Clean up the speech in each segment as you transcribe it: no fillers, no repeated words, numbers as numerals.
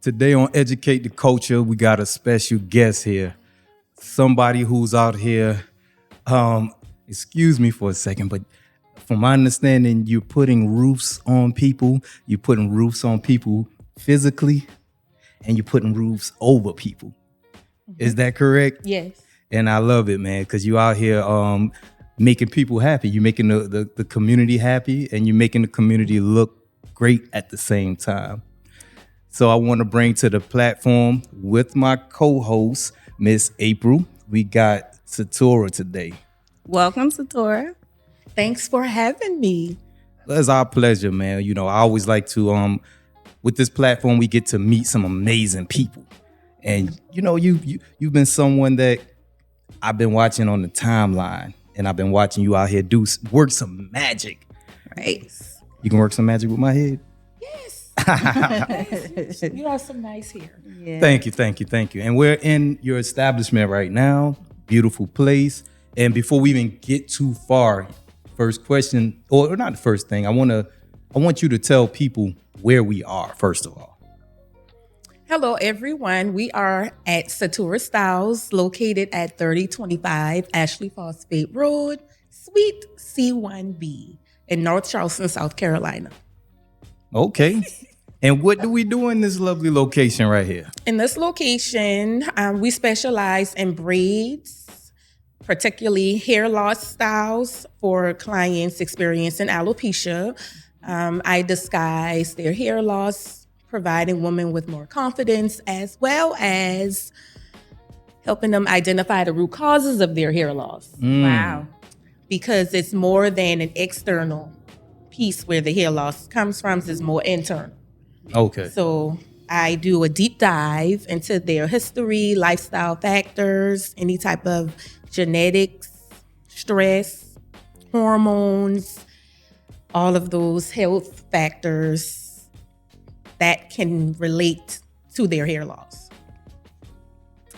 Today on Educate the Culture, we got a special guest here. Somebody who's out here, excuse me for a second, but from my understanding, you're putting roofs on people. You're putting roofs on people physically, and you're putting roofs over people. Is that correct? Yes. And I love it, man, because you out here making people happy. You're making the community happy, and you're making the community look great at the same time. So I want to bring to the platform with my co-host, Miss April. We got Satura today. Welcome, Satura. Thanks for having me. It's our pleasure, man. You know, I always like to, with this platform, we get to meet some amazing people. And, you know, you've been someone that I've been watching on the timeline, and I've been watching you out here work some magic. Right. You can work some magic with my head? Yes. You have some nice hair. Yeah. Thank you. And we're in your establishment right now. Beautiful place. And before we even get too far, first question, or not the first thing, I want you to tell people where we are, first of all. Hello, everyone. We are at Satura Styles, located at 3025 Ashley Phosphate Road, Suite C1B in North Charleston, South Carolina. Okay. And what do we do in this lovely location right here? In this location, we specialize in braids, particularly hair loss styles for clients experiencing alopecia. I disguise their hair loss, providing women with more confidence, as well as helping them identify the root causes of their hair loss. Wow. Because it's more than an external piece where the hair loss comes from, it's more internal. Okay. So I do a deep dive into their history, lifestyle factors, any type of genetics, stress, hormones, all of those health factors that can relate to their hair loss.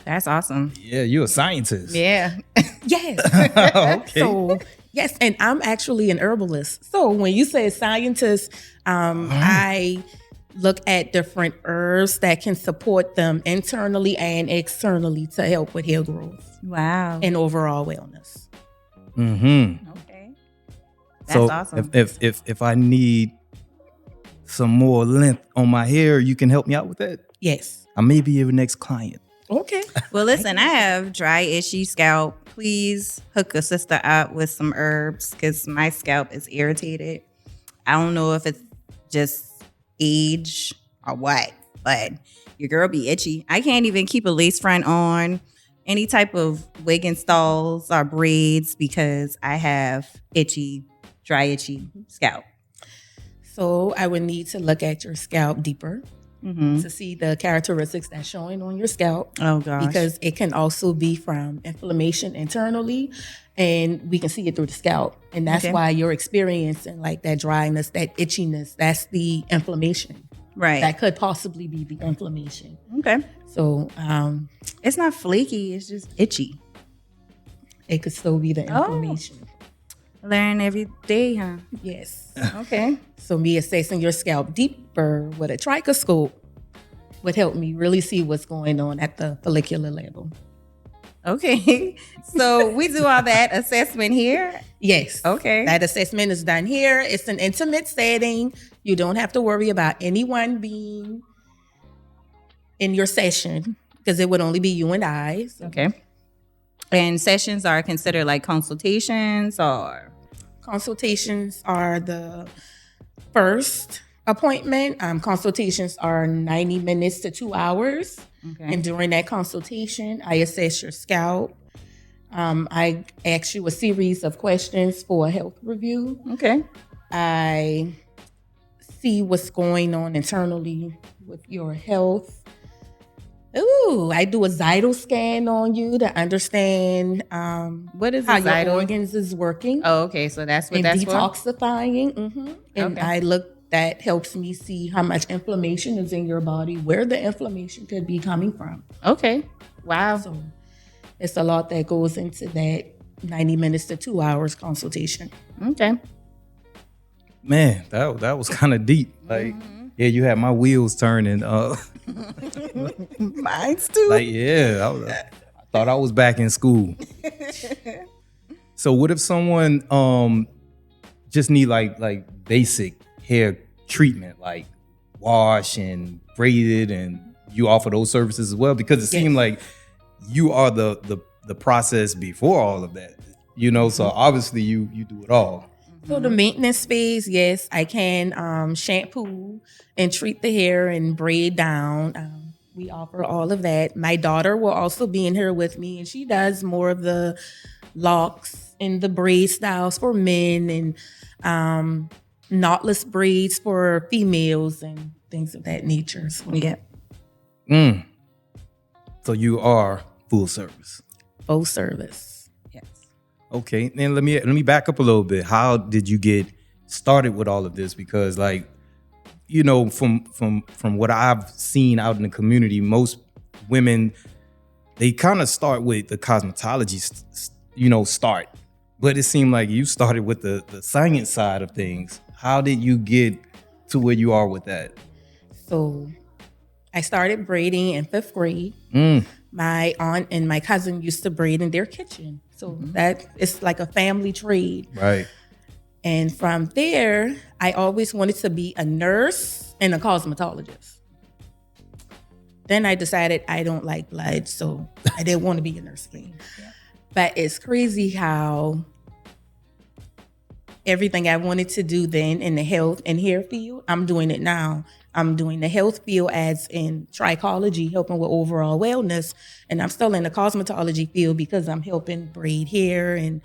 That's awesome. Yeah, you're a scientist. Yeah. Yes. Okay. So, yes, and I'm actually an herbalist. So when you say scientist, I look at different herbs that can support them internally and externally to help with hair growth Wow. and overall wellness. Mm-hmm. Okay. That's awesome. If I need some more length on my hair, you can help me out with that? Yes. I may be your next client. Okay. Well, listen, I have dry, itchy scalp. Please hook a sister up with some herbs because my scalp is irritated. I don't know if it's just age or what, but your girl be itchy. I can't even keep a lace front on, any type of wig installs or braids because I have dry, itchy scalp. So I would need to look at your scalp deeper to see the characteristics that's showing on your scalp. Oh, gosh. Because it can also be from inflammation internally, and we can see it through the scalp. And that's why you're experiencing like that dryness, that itchiness. That's the inflammation. Right. That could possibly be the inflammation. Okay. So It's not flaky. It's just itchy. it could still be the inflammation. Learn every day, huh? Yes. Okay. So me assessing your scalp deeper with a trichoscope would help me really see what's going on at the follicular level. Okay. So we do all that assessment here. Yes. Okay. That assessment is done here. It's an intimate setting. You don't have to worry about anyone being in your session because it would only be you and I. So. Okay. And sessions are considered like consultations or? Consultations are the first appointment. Consultations are 90 minutes to 2 hours. Okay. And during that consultation, I assess your scalp. I ask you a series of questions for a health review. Okay. I see what's going on internally with your health. Ooh, I do a Zytal scan on you to understand What is how a Zytal? your organs is working. Oh, okay. So that's what and that's for? detoxifying. And Okay. that helps me see how much inflammation is in your body, where the inflammation could be coming from. Okay. Wow. So it's a lot that goes into that 90 minutes to 2 hours consultation. Okay. Man, that was kind of deep. Like, yeah, you had my wheels turning. Mine's too. Like, yeah, I thought I was back in school. So what if someone just need like basic hair treatment, like wash and braided, and you offer those services as well? Because it seemed like you are the process before all of that, so obviously you do it all. So the maintenance phase, yes, I can shampoo and treat the hair and braid down. We offer all of that. My daughter will also be in here with me, and she does more of the locks and the braid styles for men, and knotless braids for females and things of that nature. So, yeah. So you are full service. Full service. Yes. Okay, then let me back up a little bit. How did you get started with all of this? Because from what I've seen out in the community, most women, they kind of start with the cosmetology start, but it seemed like you started with the science side of things. How did you get to where you are with that? So I started braiding in 5th grade. My aunt and my cousin used to braid in their kitchen. So that is like a family trade. Right. And from there, I always wanted to be a nurse and a cosmetologist. Then I decided I don't like blood, so I didn't want to be a nurse again. Yeah. But it's crazy how everything I wanted to do then in the health and hair field, I'm doing it now. I'm doing the health field as in trichology, helping with overall wellness. And I'm still in the cosmetology field because I'm helping braid hair and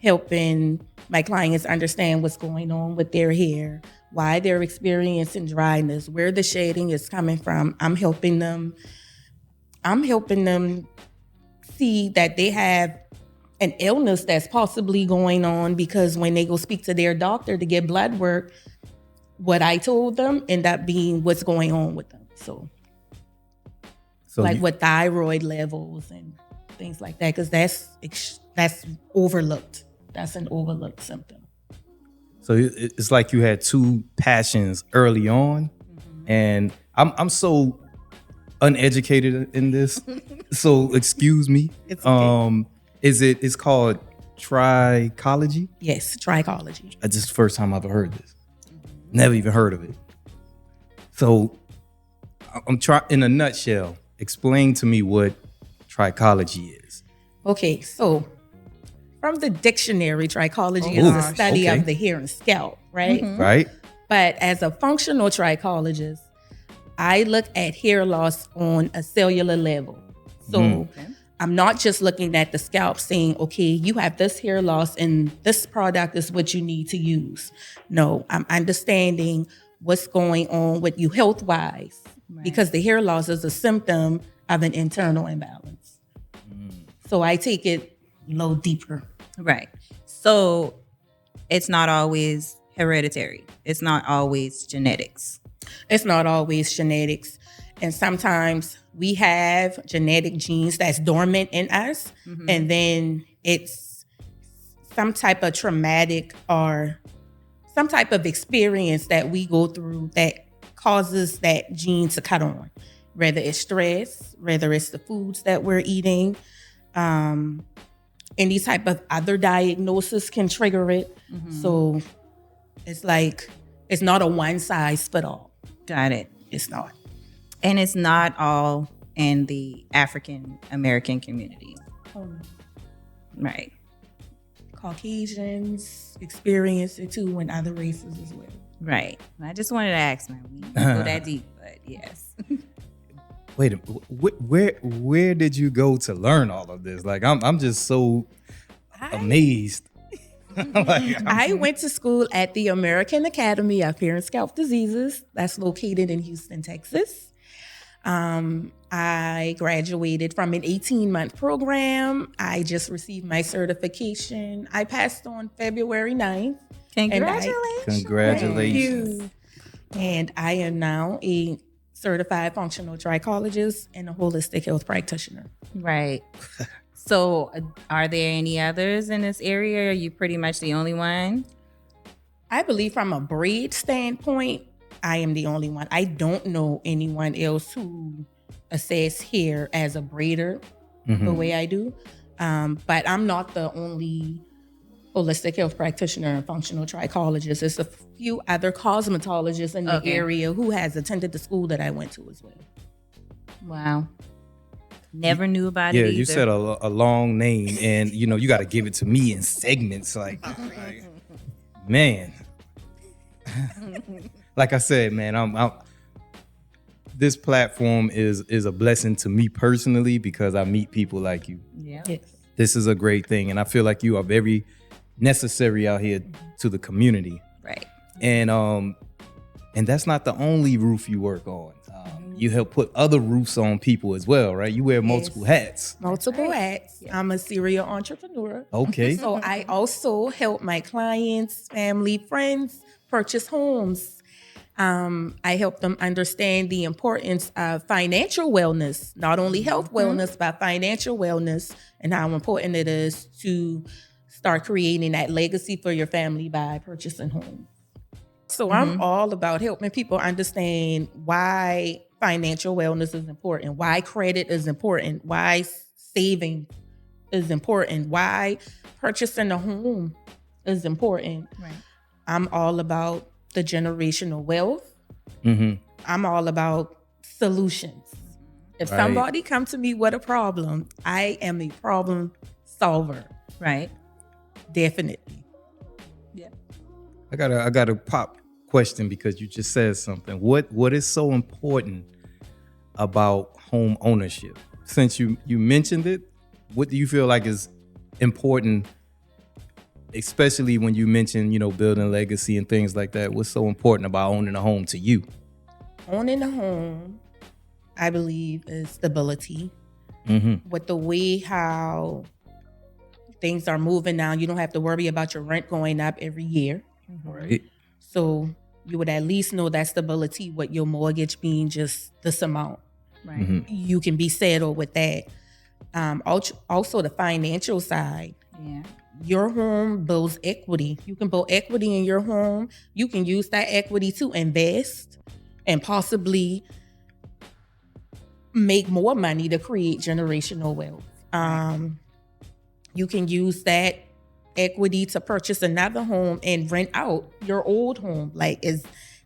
helping my clients understand what's going on with their hair, why they're experiencing dryness, where the shedding is coming from. I'm helping them see that they have an illness that's possibly going on, because when they go speak to their doctor to get blood work, what I told them end up being what's going on with them. So with thyroid levels and things like that, because that's overlooked. That's an overlooked symptom. So it's like you had two passions early on, and I'm so uneducated in this, so excuse me. It's okay. It's called trichology? Yes, trichology. That's just the first time I've heard this. Never even heard of it. So I'm trying, in a nutshell, explain to me what trichology is. Okay, so from the dictionary, trichology is the study of the hair and scalp, right? Right. But as a functional trichologist, I look at hair loss on a cellular level. So I'm not just looking at the scalp saying, okay, you have this hair loss and this product is what you need to use. No, I'm understanding what's going on with you health-wise, because the hair loss is a symptom of an internal imbalance. So I take it a little deeper. Right. So it's not always hereditary. It's not always genetics. It's not always genetics. And sometimes we have genetic genes that's dormant in us, and then it's some type of traumatic or some type of experience that we go through that causes that gene to cut on, whether it's stress, whether it's the foods that we're eating, any type of other diagnosis can trigger it. So it's like, it's not a one size fit all. Got it. It's not. And it's not all in the African American community. Right. Caucasians experience it too, and other races as well. Right. I just wanted to ask, man. We didn't go that deep, but yes. Wait a minute. Where did you go to learn all of this? Like, I'm just so amazed. I went to school at the American Academy of Hair and Scalp Diseases. That's located in Houston, Texas. I graduated from an 18-month program. I just received my certification. I passed on February 9th. Congratulations. Congratulations. Thank you. And I am now a certified functional trichologist and a holistic health practitioner. Right. So are there any others in this area? Are you pretty much the only one? I believe from a braid standpoint, I am the only one. I don't know anyone else who assess hair as a braider the way I do. But I'm not the only holistic health practitioner and functional trichologist. There's a few other cosmetologists in the area who has attended the school that I went to as well. Wow. Never knew about it either. Yeah, you said a long name, and you got to give it to me in segments. Like man, like I said, man, I'm this platform is a blessing to me personally because I meet people like you. Yeah. Yes. This is a great thing, and I feel like you are very necessary out here to the community. Right. And that's not the only roof you work on. You help put other roofs on people as well, right? You wear multiple hats. Multiple hats. Yeah. I'm a serial entrepreneur. Okay. So I also help my clients, family, friends purchase homes. I help them understand the importance of financial wellness, not only health wellness, but financial wellness, and how important it is to start creating that legacy for your family by purchasing homes. So I'm all about helping people understand why financial wellness is important, why credit is important, why saving is important, why purchasing a home is important. Right. I'm all about the generational wealth. I'm all about solutions. If somebody come to me with a problem, I am a problem solver. Right. Definitely. Yeah. I got a pop question because you just said something. What is so important about home ownership? Since you mentioned it, what do you feel like is important, especially when you mention, building legacy and things like that? What's so important about owning a home to you? Owning a home, I believe, is stability. With the way how things are moving now, you don't have to worry about your rent going up every year. Right. So you would at least know that stability with your mortgage being just this amount. Right. You can be settled with that. Also the financial side. Yeah. Your home builds equity. You can build equity in your home. You can use that equity to invest and possibly make more money to create generational wealth. You can use that equity to purchase another home and rent out your old home. Like, it's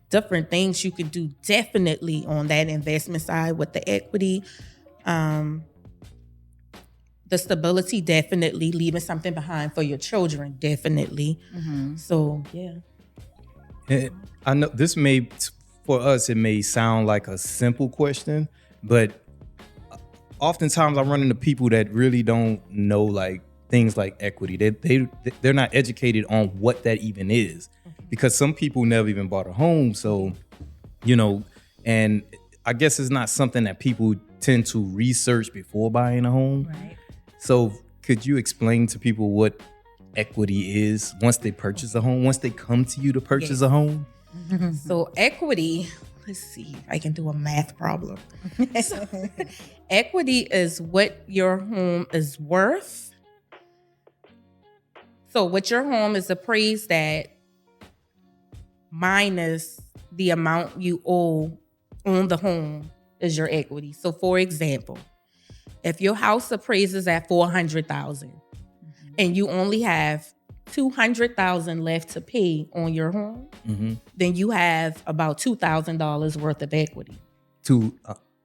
different things you could do definitely on that investment side with the equity. The stability, definitely. Leaving something behind for your children, definitely. So, yeah. And I know this for us, it may sound like a simple question, but oftentimes I run into people that really don't know like things like equity. They're not educated on what that even is, because some people never even bought a home. So, and I guess it's not something that people tend to research before buying a home. Right. So could you explain to people what equity is once they purchase a home, once they come to you to purchase a home? So equity, let's see if I can do a math problem. So, equity is what your home is worth. So what your home is appraised at minus the amount you owe on the home is your equity. So for example, if your house appraises at $400,000 and you only have $200,000 left to pay on your home, then you have about $2,000 worth of equity. $200,000.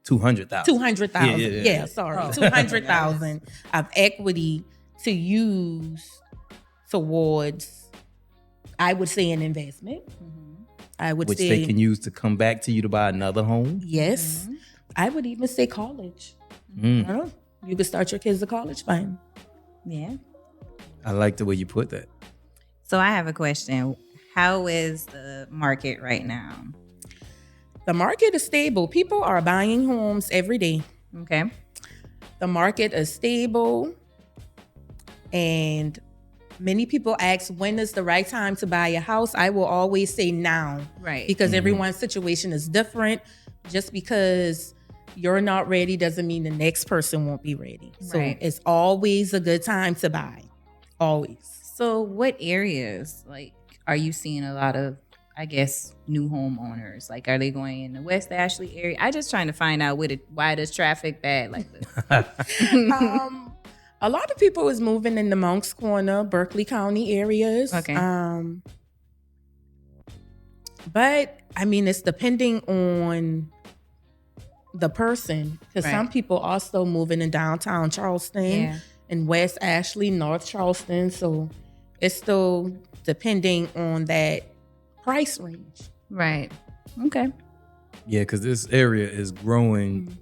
$200,000. Yeah, sorry. $200,000 of equity to use towards, I would say, an investment. I would Which say they can use to come back to you to buy another home. Yes. I would even say college. I don't know. You could start your kids a college fund. Yeah. I like the way you put that. So I have a question. How is the market right now? The market is stable. People are buying homes every day. Okay. The market is stable. And many people ask, when is the right time to buy a house? I will always say now. Right. Because everyone's situation is different. Just because you're not ready doesn't mean the next person won't be ready. So it's always a good time to buy. Always. So what areas, like, are you seeing a lot of I guess, new homeowners? Like, are they going in the West Ashley area? I just trying to find out why does traffic bad like this? A lot of people is moving in the Moncks Corner, Berkeley County areas. Okay. But I mean, it's depending on the person, because some people are still moving in downtown Charleston and West Ashley, North Charleston. So it's still depending on that price range. Right. Okay. Yeah, because this area is growing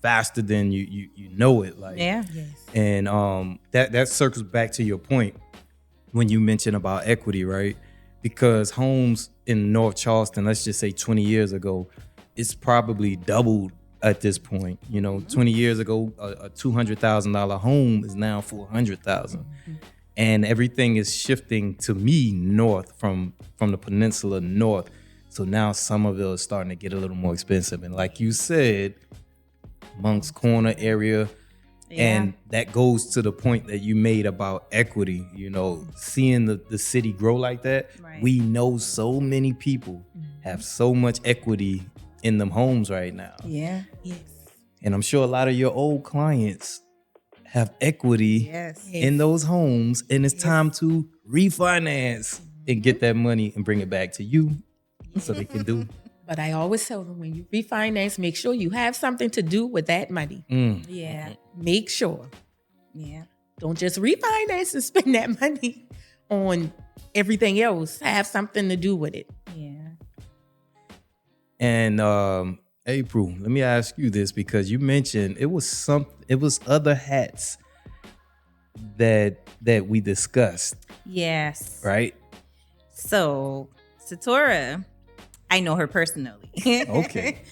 faster than you know it. Like, Yes. And that circles back to your point when you mentioned about equity, right? Because homes in North Charleston, let's just say 20 years ago, it's probably doubled at this point. 20 years ago, a $200,000 home is now $400,000. And everything is shifting to me north from the peninsula north. So now Somerville is starting to get a little more expensive. And like you said, Moncks Corner area. And that goes to the point that you made about equity, seeing the city grow like that. Right. We know so many people have so much equity in them homes right now. Yeah. Yes. And I'm sure a lot of your old clients have equity in those homes, and it's time to refinance and get that money and bring it back to you so they can do. But I always tell them, when you refinance, make sure you have something to do with that money. Yeah. Make sure. Yeah. Don't just refinance and spend that money on everything else. Have something to do with it. Yeah. And April, let me ask you this, because you mentioned it was other hats that we discussed. Yes. Right? So Satura, I know her personally. Okay.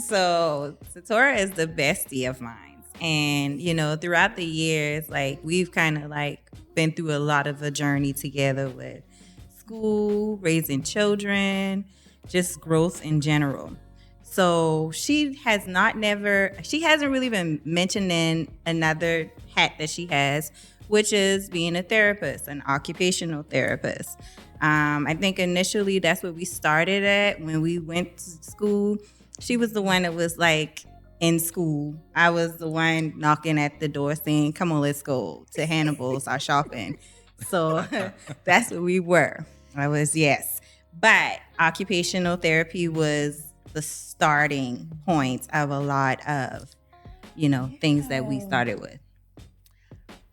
So Satura is the bestie of mine. And, throughout the years, like, we've kind of like been through a lot of a journey together with school, raising children, just growth in general. So she hasn't really been mentioning another hat that she has, which is being a therapist, an occupational therapist. I think initially that's what we started at when we went to school. She was the one that was like in school. I was the one knocking at the door saying, come on, let's go to Hannibal's, our shopping. So that's what we were. I was, yes. But occupational therapy was the starting point of a lot of, things that we started with.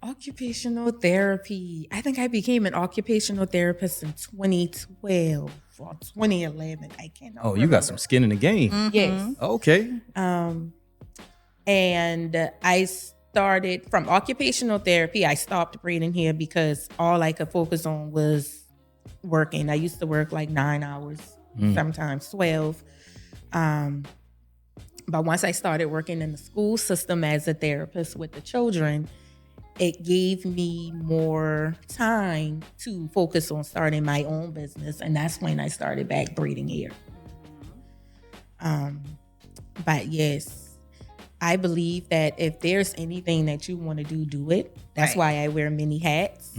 Occupational therapy. I think I became an occupational therapist in 2012 or 2011. I cannot remember. You got some skin in the game. Mm-hmm. Yes. Okay. And I started from occupational therapy. I stopped braiding hair because all I could focus on was working. I used to work like 9 hours, sometimes 12. But once I started working in the school system as a therapist with the children, it gave me more time to focus on starting my own business. And that's when I started back braiding hair. But yes, I believe that if there's anything that you want to do it. That's why I wear many hats,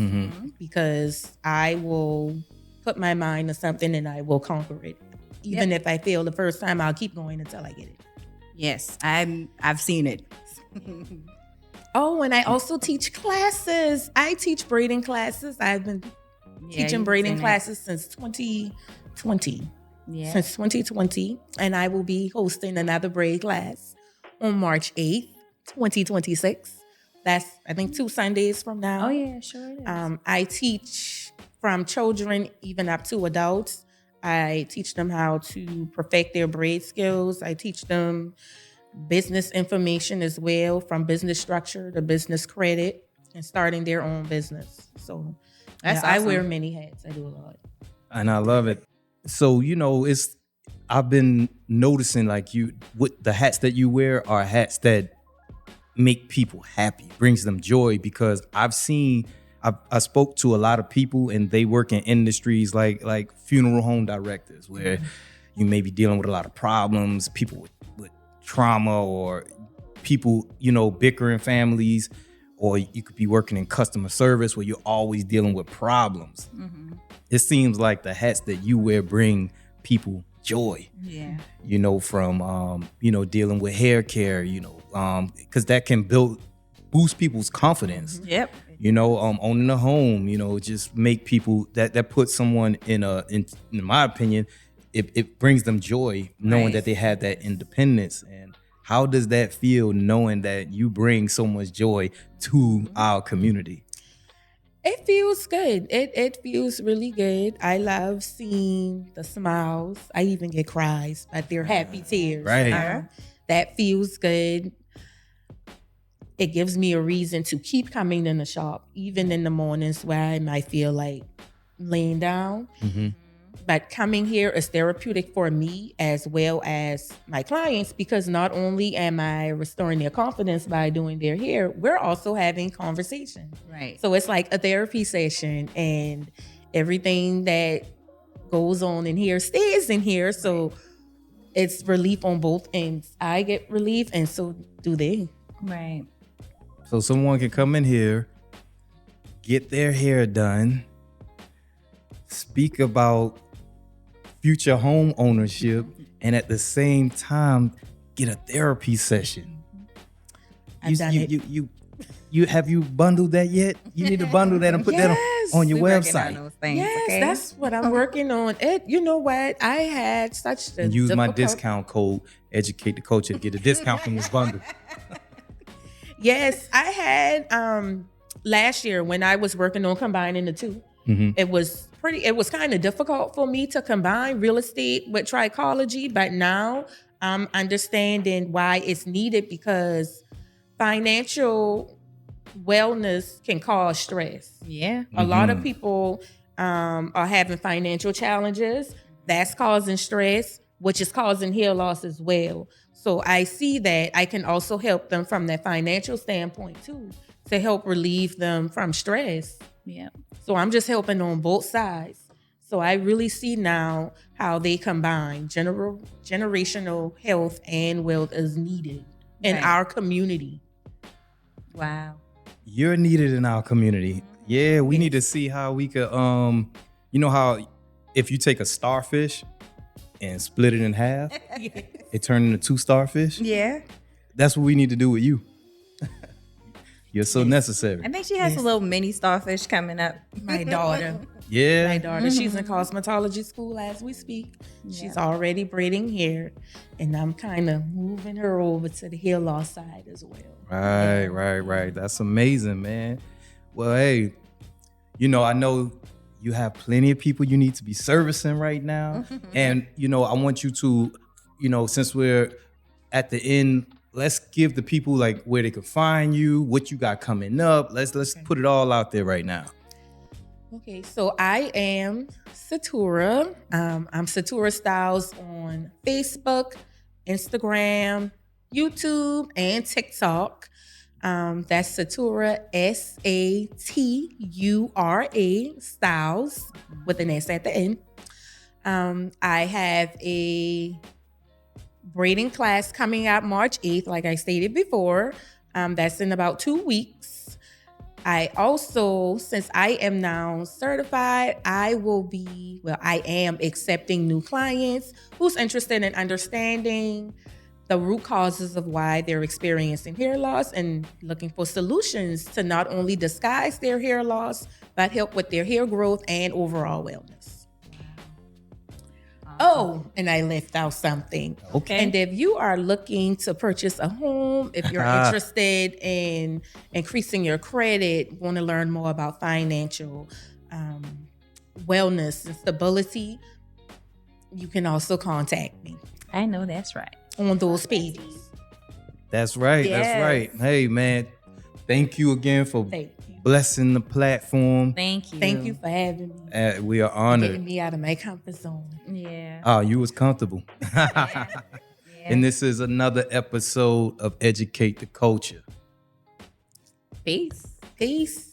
because I will put my mind to something and I will conquer it. Even if I fail the first time, I'll keep going until I get it. Yes, I've seen it. Oh, and I also teach classes. I teach braiding classes. I've been teaching braiding classes since 2020. Yeah. Since 2020. And I will be hosting another braid class on March 8th, 2026. That's, I think, 2 Sundays from now. Oh, yeah, sure it is. I teach from children even up to adults. I teach them how to perfect their braid skills. I teach them business information as well, from business structure to business credit and starting their own business. So that's awesome. I wear many hats. I do a lot. And I love it. So, I've been noticing like with the hats that you wear are hats that make people happy, brings them joy, because I spoke to a lot of people and they work in industries like funeral home directors, where you may be dealing with a lot of problems, people with trauma, or people, bickering families, or you could be working in customer service where you're always dealing with problems. It seems like the hats that you wear bring people joy. Yeah. From dealing with hair care, because that can boost people's confidence. Yep. Owning a home, just make people that puts someone in my opinion, it brings them joy knowing that they have that independence. And how does that feel knowing that you bring so much joy to our community? It feels good. It feels really good. I love seeing the smiles. I even get cries, but they're happy tears. Right. That feels good. It gives me a reason to keep coming in the shop, even in the mornings where I might feel like laying down. But coming here is therapeutic for me as well as my clients, because not only am I restoring their confidence by doing their hair, we're also having conversation. Right. So it's like a therapy session, and everything that goes on in here stays in here. So it's relief on both ends. I get relief, and so do they. Right. So someone can come in here, get their hair done, speak about future home ownership, and at the same time get a therapy session. I've done it. You have you bundled that yet? You need to bundle that and put that on your website. Yes, that's what I'm working on. You know what? I had such a And use my discount code, Educate the Culture, to get a discount from this bundle. Yes, I had last year when I was working on combining the two. It was kind of difficult for me to combine real estate with trichology, but now I'm understanding why it's needed, because financial wellness can cause stress. Yeah. A lot of people are having financial challenges. That's causing stress, which is causing hair loss as well. So I see that I can also help them from that financial standpoint too, to help relieve them from stress. Yeah. So I'm just helping on both sides. So I really see now how they combine generational health and wealth is needed in our community. Wow. You're needed in our community. Yeah, we need to see how we could, how if you take a starfish and split it in half, it turned into 2 starfish. Yeah. That's what we need to do with you. You're so necessary. I think she has a little mini starfish coming up. My daughter. Yeah. My daughter, she's in cosmetology school as we speak. She's already braiding hair, and I'm kind of moving her over to the hair loss side as well. Right. That's amazing, man. Well, hey, I know you have plenty of people you need to be servicing right now. And, I want you to, since we're at the end, let's give the people like where they can find you, what you got coming up. Let's put it all out there right now. Okay, so I am Satura. I'm Satura Styles on Facebook, Instagram, YouTube, and TikTok. That's Satura, Satura Styles with an S at the end. I have a braiding class coming out March 8th, like I stated before. That's in about 2 weeks. I also, since I am now certified, I am accepting new clients who's interested in understanding the root causes of why they're experiencing hair loss and looking for solutions to not only disguise their hair loss, but help with their hair growth and overall wellness. Oh, and I left out something. Okay. And if you are looking to purchase a home, if you're interested in increasing your credit, want to learn more about financial wellness and stability, you can also contact me. I know that's right. On those pages. That's right. Yes. That's right. Hey, man, thank you again for blessing the platform. Thank you. Thank you for having me. We are honored. Getting me out of my comfort zone. Yeah. Oh, you was comfortable. And this is another episode of Educate the Culture. Peace. Peace.